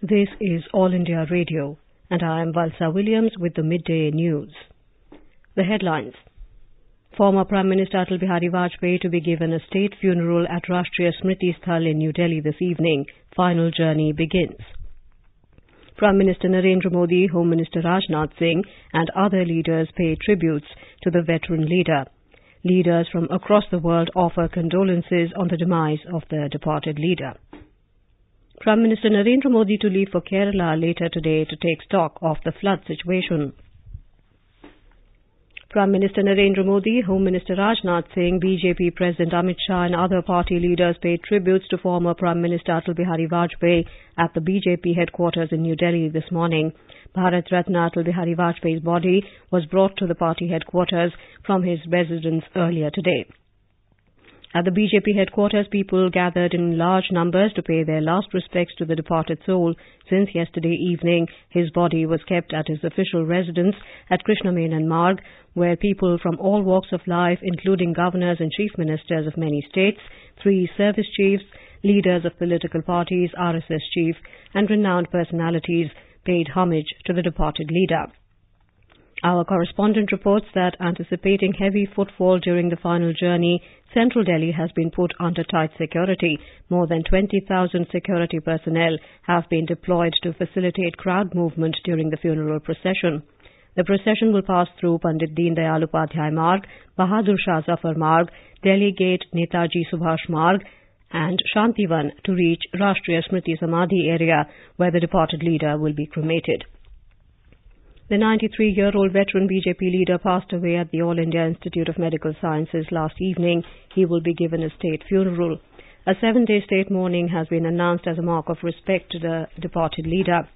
This is All India Radio, and I am Valsa Williams with the Midday News. The headlines. Former Prime Minister Atal Bihari Vajpayee to be given a state funeral at Rashtriya Smriti Sthal in New Delhi this evening. Final journey begins. Prime Minister Narendra Modi, Home Minister Rajnath Singh and other leaders pay tributes to the veteran leader. Leaders from across the world offer condolences on the demise of the departed leader. Prime Minister Narendra Modi to leave for Kerala later today to take stock of the flood situation. Prime Minister Narendra Modi, Home Minister Rajnath Singh, BJP President Amit Shah and other party leaders paid tributes to former Prime Minister Atal Bihari Vajpayee at the BJP headquarters in New Delhi this morning. Bharat Ratna Atal Bihari Vajpayee's body was brought to the party headquarters from his residence earlier today. At the BJP headquarters, people gathered in large numbers to pay their last respects to the departed soul. Since yesterday evening, his body was kept at his official residence at Krishna Menon Marg, where people from all walks of life, including governors and chief ministers of many states, 3 service chiefs, leaders of political parties, RSS chief, and renowned personalities, paid homage to the departed leader. Our correspondent reports that, anticipating heavy footfall during the final journey, Central Delhi has been put under tight security. More than 20,000 security personnel have been deployed to facilitate crowd movement during the funeral procession. The procession will pass through Pandit Deen Dayal Upadhyay Marg, Bahadur Shah Zafar Marg, Delhi Gate Netaji Subhash Marg, and Shantivan to reach Rashtriya Smriti Samadhi area, where the departed leader will be cremated. The 93-year-old veteran BJP leader passed away at the All India Institute of Medical Sciences last evening. He will be given a state funeral. A 7-day state mourning has been announced as a mark of respect to the departed leader.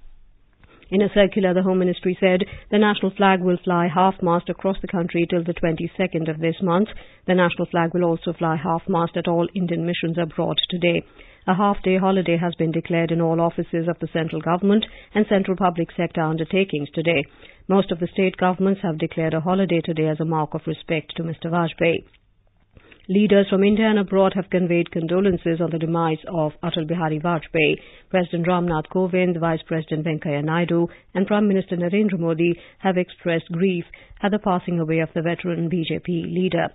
In a circular, the Home Ministry said the national flag will fly half-mast across the country till the 22nd of this month. The national flag will also fly half-mast at all Indian missions abroad today. A half-day holiday has been declared in all offices of the central government and central public sector undertakings today. Most of the state governments have declared a holiday today as a mark of respect to Mr. Vajpayee. Leaders from India and abroad have conveyed condolences on the demise of Atal Bihari Vajpayee. President Ramnath Kovind, Vice President Venkaiah Naidu and Prime Minister Narendra Modi have expressed grief at the passing away of the veteran BJP leader.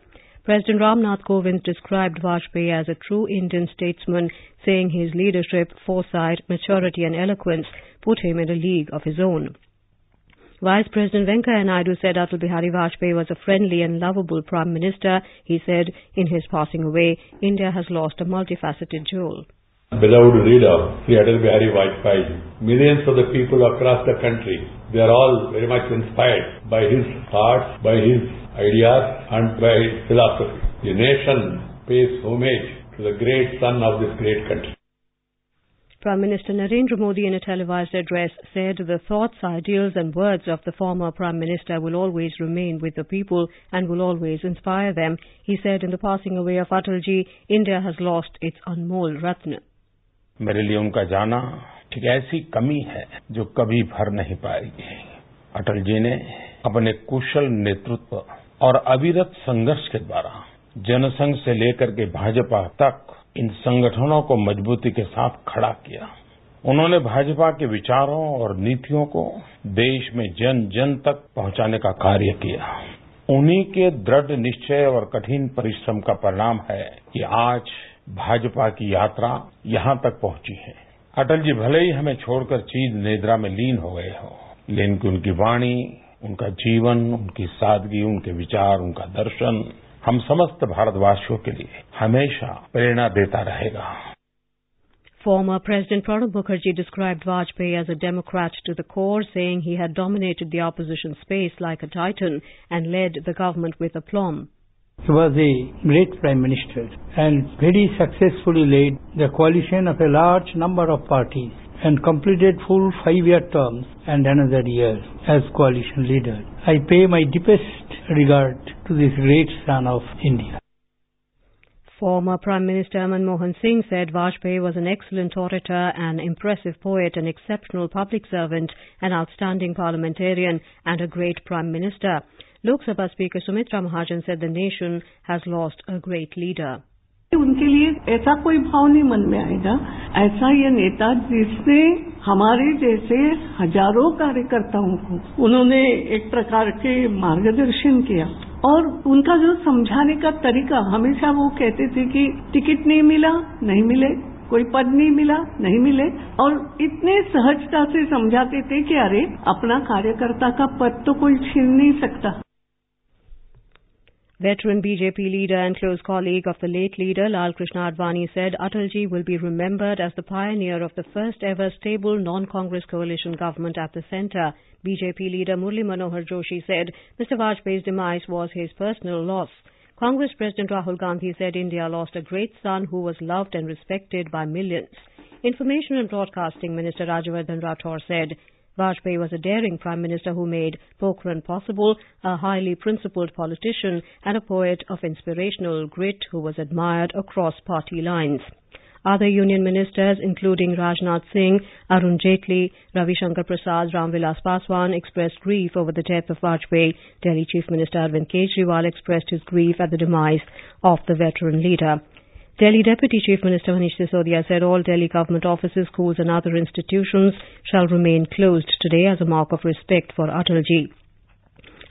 President Ramnath Kovind described Vajpayee as a true Indian statesman, saying his leadership, foresight, maturity and eloquence put him in a league of his own. Vice President Venkaiah Naidu said Atal Bihari Vajpayee was a friendly and lovable Prime Minister. He said, in his passing away, India has lost a multifaceted jewel. Beloved leader, Sri Atal Bihari Vajpayee, millions of the people across the country, they are all very much inspired by his thoughts, by his ideas and by his philosophy. The nation pays homage to the great son of this great country. Prime Minister Narendra Modi, in a televised address, said the thoughts, ideals and words of the former Prime Minister will always remain with the people and will always inspire them. He said in the passing away of Atalji, India has lost its anmol ratna. मेरे लिए उनका जाना एक ऐसी कमी है जो कभी भर नहीं पाएगी। अटल जी ने अपने कुशल नेतृत्व और अविरत संघर्ष के द्वारा जनसंघ से लेकर के भाजपा तक इन संगठनों को मजबूती के साथ खड़ा किया। उन्होंने भाजपा के विचारों और नीतियों को देश में जन जन तक पहुंचाने का कार्य किया। उन्हीं के दृढ़ निश्चय और कठिन परिश्रम का परिणाम है कि आज भाजपा की यात्रा यहां तक पहुंची है। अटल जी भले ही हमें छोड़कर चीर निद्रा में लीन हो गए हो, लेकिन उनकी वाणी, उनका जीवन, उनकी सादगी, उनके विचार, उनका दर्शन हम समस्त भारतवासियों के लिए हमेशा प्रेरणा देता रहेगा। Former President Pranab Mukherjee described Vajpayee as a Democrat to the core, saying he had dominated the opposition space like a titan and led the government with aplomb. He was a great Prime Minister and very successfully led the coalition of a large number of parties and completed full 5-year terms and another year as coalition leader. I pay my deepest regard to this great son of India. Former Prime Minister Manmohan Singh said Vajpayee was an excellent orator, an impressive poet, an exceptional public servant, an outstanding parliamentarian and a great Prime Minister. Lok Sabha Speaker Sumitra Mahajan said the nation has lost a great leader. उनके लिए ऐसा कोई भाव नहीं मन में आएगा, ऐसा ये नेता जिसने हमारे जैसे हजारों कार्यकर्ताओं को उन्होंने एक प्रकार के मार्गदर्शन किया और उनका जो समझाने का तरीका, हमेशा वो कहते थे कि टिकट नहीं मिला नहीं मिले, कोई पद नहीं मिला नहीं मिले, और इतने सहजता से समझाते थे कि अरे अपना कार्यकर्ता का पद तो कोई छीन नहीं सकता। Veteran BJP leader and close colleague of the late leader Lal Krishna Advani said Atalji will be remembered as the pioneer of the first ever stable non-Congress coalition government at the centre. BJP leader Murli Manohar Joshi said Mr. Vajpayee's demise was his personal loss. Congress President Rahul Gandhi said India lost a great son who was loved and respected by millions. Information and Broadcasting Minister Rajavardhan Rathore said Vajpayee was a daring Prime Minister who made Pokhran possible, a highly principled politician and a poet of inspirational grit who was admired across party lines. Other union ministers, including Rajnath Singh, Arun Jaitley, Ravi Shankar Prasad, Ramvilas Paswan, expressed grief over the death of Vajpayee. Delhi Chief Minister Arvind Kejriwal expressed his grief at the demise of the veteran leader. Delhi Deputy Chief Minister Manish Sisodia said all Delhi government offices, schools and other institutions shall remain closed today as a mark of respect for Atalji.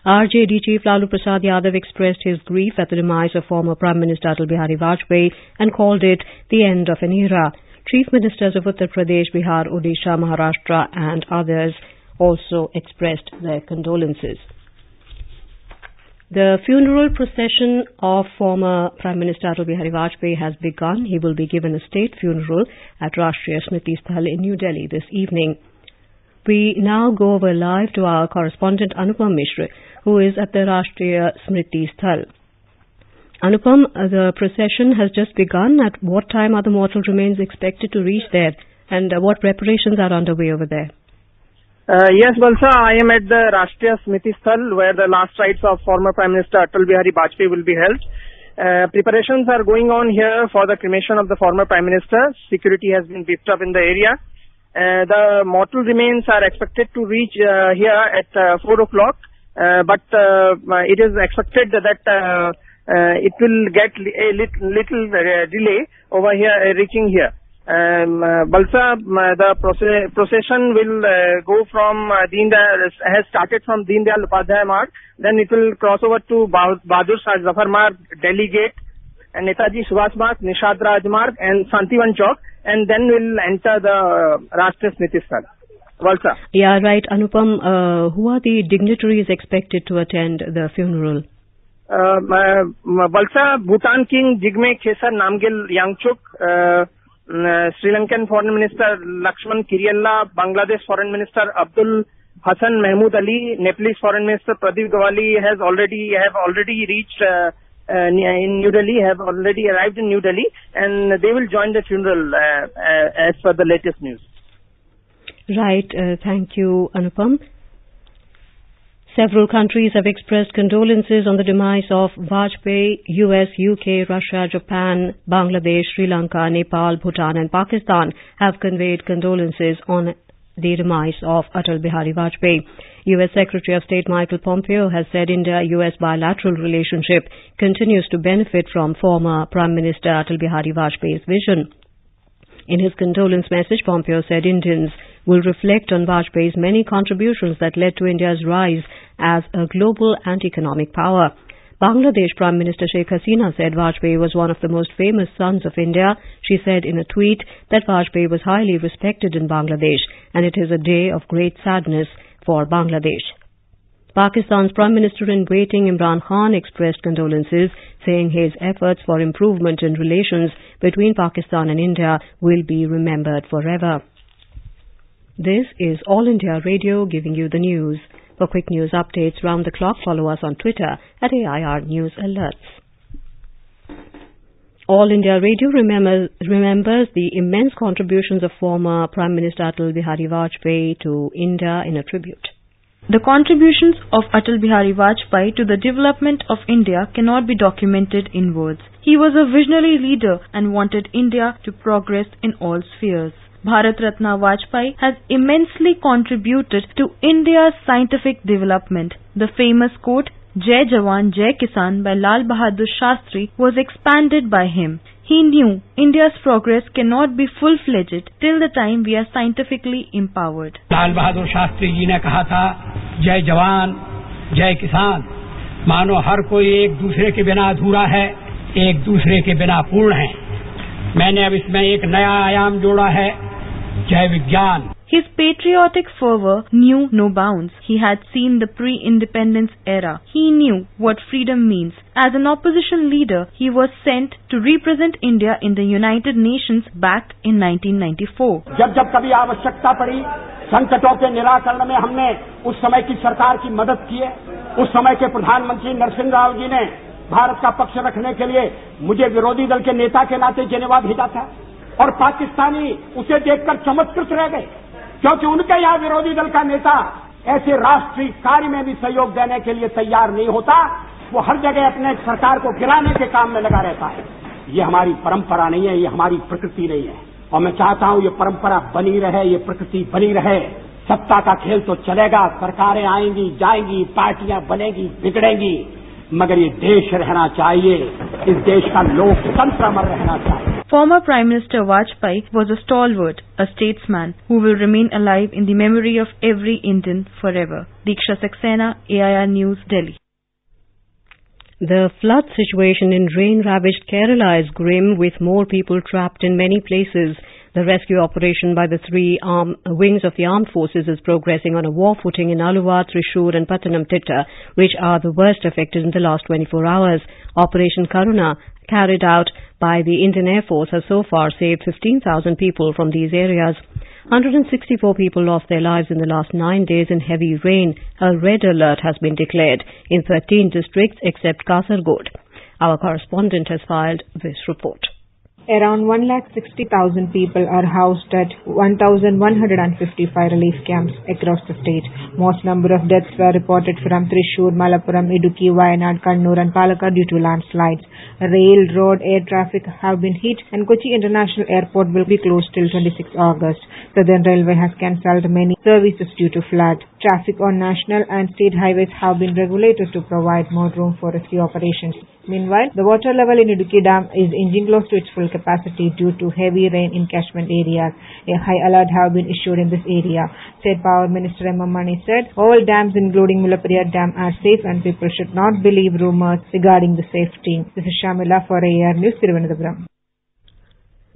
RJD Chief Lalu Prasad Yadav expressed his grief at the demise of former Prime Minister Atal Bihari Vajpayee and called it the end of an era. Chief Ministers of Uttar Pradesh, Bihar, Odisha, Maharashtra and others also expressed their condolences. The funeral procession of former Prime Minister Atal Bihari Vajpayee has begun. He will be given a state funeral at Rashtriya Smriti Sthal in New Delhi this evening. We now go over live to our correspondent Anupam Mishra, who is at the Rashtriya Smriti Sthal. Anupam, the procession has just begun. At what time are the mortal remains expected to reach there, and what preparations are underway over there? Yes, Balsa, I am at the Rashtriya Smriti Sthal where the last rites of former Prime Minister Atal Bihari Vajpayee will be held. Preparations are going on here for the cremation of the former Prime Minister. Security has been beefed up in the area. The mortal remains are expected to reach here at 4 o'clock, but it is expected that it will get a little delay over here, reaching here. Balsa, the procession will go from has started from Deen Dayal Upadhyaya Marg, then it will cross over to Bahadur Shah Zafar Marg, Delhi Gate, and Netaji Subhash Marg, Nishad Raj Marg, and Santivan Chowk, and then will enter the Rashtriya Smriti Sthal. Balsa. Yeah, right, Anupam. Who are the dignitaries expected to attend the funeral? Balsa, Bhutan King Jigme Khesar Namgyal Yangchuk, Sri Lankan Foreign Minister Lakshman Kiriella, Bangladesh Foreign Minister Abdul Hassan Mahmood Ali, Nepalese Foreign Minister Pradeep Gawali have already reached in New Delhi, have already arrived in New Delhi, and they will join the funeral as per the latest news. Right, thank you, Anupam. Several countries have expressed condolences on the demise of Vajpayee. US, UK, Russia, Japan, Bangladesh, Sri Lanka, Nepal, Bhutan and Pakistan have conveyed condolences on the demise of Atal Bihari Vajpayee. US Secretary of State Michael Pompeo has said India-US bilateral relationship continues to benefit from former Prime Minister Atal Bihari Vajpayee's vision. In his condolence message, Pompeo said Indians will reflect on Vajpayee's many contributions that led to India's rise as a global and economic power. Bangladesh Prime Minister Sheikh Hasina said Vajpayee was one of the most famous sons of India. She said in a tweet that Vajpayee was highly respected in Bangladesh and it is a day of great sadness for Bangladesh. Pakistan's Prime Minister-in-waiting Imran Khan expressed condolences, saying his efforts for improvement in relations between Pakistan and India will be remembered forever. This is All India Radio giving you the news. For quick news updates round the clock, follow us on Twitter at AIR News Alerts. All India Radio remembers the immense contributions of former Prime Minister Atal Bihari Vajpayee to India in a tribute. The contributions of Atal Bihari Vajpayee to the development of India cannot be documented in words. He was a visionary leader and wanted India to progress in all spheres. Bharat Ratna Vajpayee has immensely contributed to India's scientific development. The famous quote, Jai Jawan, Jai Kisan by Lal Bahadur Shastri was expanded by him. He knew India's progress cannot be full-fledged till the time we are scientifically empowered. Lal Bahadur Shastri ji ने कहा था, जय जवान, जय किसान। मानो हर कोई एक दूसरे के बिना अधूरा है, एक दूसरे के बिना पूर्ण है। मैंने अब इसमें एक नया आयाम जोड़ा है, जय विज्ञान। His patriotic fervor knew no bounds. He had seen the pre-independence era. He knew what freedom means. As an opposition leader, he was sent to represent India in the United Nations back in 1994. जब जब कभी आवश्यकता पड़ी, संकटों के निराकरण में हमने उस समय की सरकार की मदद की है। उस समय के प्रधानमंत्री नरसिंह राव जी ने भारत का पक्ष रखने के लिए मुझे विरोधी दल के नेता के नाते जेनेवा भेजा था और पाकिस्तानी उसे देखकर चमत्कृत रह गए, क्योंकि उनके यहाँ विरोधी दल का नेता ऐसे राष्ट्रीय कार्य में भी सहयोग देने के लिए तैयार नहीं होता। वो हर जगह अपने सरकार को गिराने के काम में लगा रहता है। ये हमारी परंपरा नहीं है, ये हमारी प्रकृति नहीं है और मैं चाहता हूं ये परंपरा बनी रहे, ये प्रकृति बनी रहे। सत्ता का खेल तो चलेगा, सरकारें आएंगी जाएंगी, पार्टियां बनेगी बिगड़ेंगी, मगर ये देश रहना चाहिए, इस देश का लोकतंत्र अमर रहना चाहिए। Former Prime Minister Vajpayee was a stalwart, a statesman who will remain alive in the memory of every Indian forever. Diksha Saxena, AIR News, Delhi. The flood situation in rain-ravaged Kerala is grim, with more people trapped in many places. The rescue operation by the three wings of the armed forces is progressing on a war footing in Aluva, Thrissur and Pathanamthitta, which are the worst affected in the last 24 hours. Operation Karuna, carried out by the Indian Air Force, has so far saved 15,000 people from these areas. 164 people lost their lives in the last 9 days in heavy rain. A red alert has been declared in 13 districts except Kasargod. Our correspondent has filed this report. Around 160,000 people are housed at 1,155 relief camps across the state. Most number of deaths were reported from Thrissur, Malappuram, Idukki, Wayanad, Kannur and Palakkad due to landslides. Rail, road, air traffic have been hit and Kochi International Airport will be closed till 26 August. Southern Railway has cancelled many services due to flood. Traffic on national and state highways have been regulated to provide more room for rescue operations. Meanwhile, the water level in Idukki Dam is inching close to its full capacity due to heavy rain in catchment areas. A high alert have been issued in this area. State Power Minister M. Mani said, all dams including Mullaperiyar Dam are safe and people should not believe rumours regarding the safety. This is Shamila for AIR News, Thiruvananthapuram.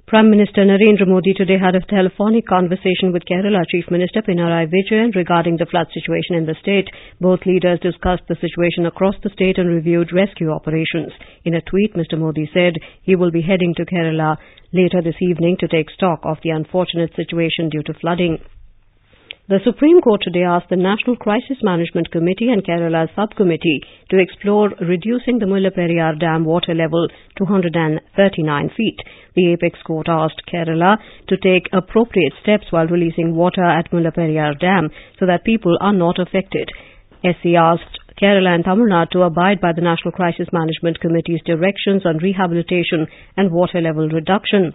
Prime Minister Narendra Modi today had a telephonic conversation with Kerala Chief Minister Pinarayi Vijayan regarding the flood situation in the state. Both leaders discussed the situation across the state and reviewed rescue operations. In a tweet, Mr. Modi said he will be heading to Kerala later this evening to take stock of the unfortunate situation due to flooding. The Supreme Court today asked the National Crisis Management Committee and Kerala's subcommittee to explore reducing the Mullaperiyar Dam water level to 139 feet. The Apex Court asked Kerala to take appropriate steps while releasing water at Mullaperiyar Dam so that people are not affected. SC asked Kerala and Tamil Nadu to abide by the National Crisis Management Committee's directions on rehabilitation and water level reduction.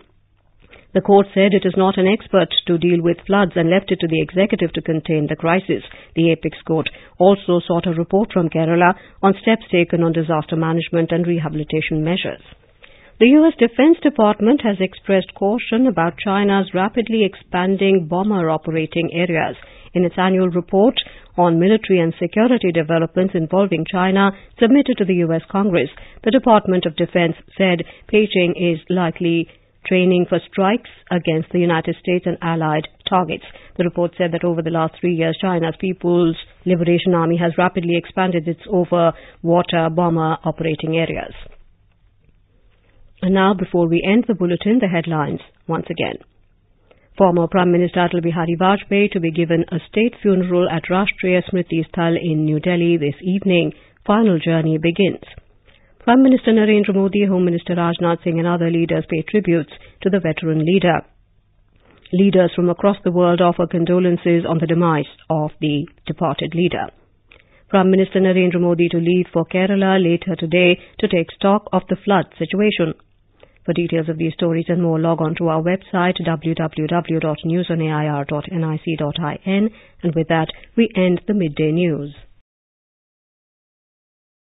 The court said it is not an expert to deal with floods and left it to the executive to contain the crisis. The Apex Court also sought a report from Kerala on steps taken on disaster management and rehabilitation measures. The U.S. Defense Department has expressed caution about China's rapidly expanding bomber operating areas. In its annual report on military and security developments involving China submitted to the U.S. Congress, the Department of Defense said Beijing is likely training for strikes against the United States and allied targets. The report said that over the last 3 years, China's People's Liberation Army has rapidly expanded its over-water bomber operating areas. And now, before we end the bulletin, the headlines once again. Former Prime Minister Atal Bihari Vajpayee to be given a state funeral at Rashtriya Smriti Sthal in New Delhi this evening. Final journey begins. Prime Minister Narendra Modi, Home Minister Rajnath Singh and other leaders pay tributes to the veteran leader. Leaders from across the world offer condolences on the demise of the departed leader. Prime Minister Narendra Modi to leave for Kerala later today to take stock of the flood situation. For details of these stories and more, log on to our website www.newsonair.nic.in. And with that, we end the Midday News.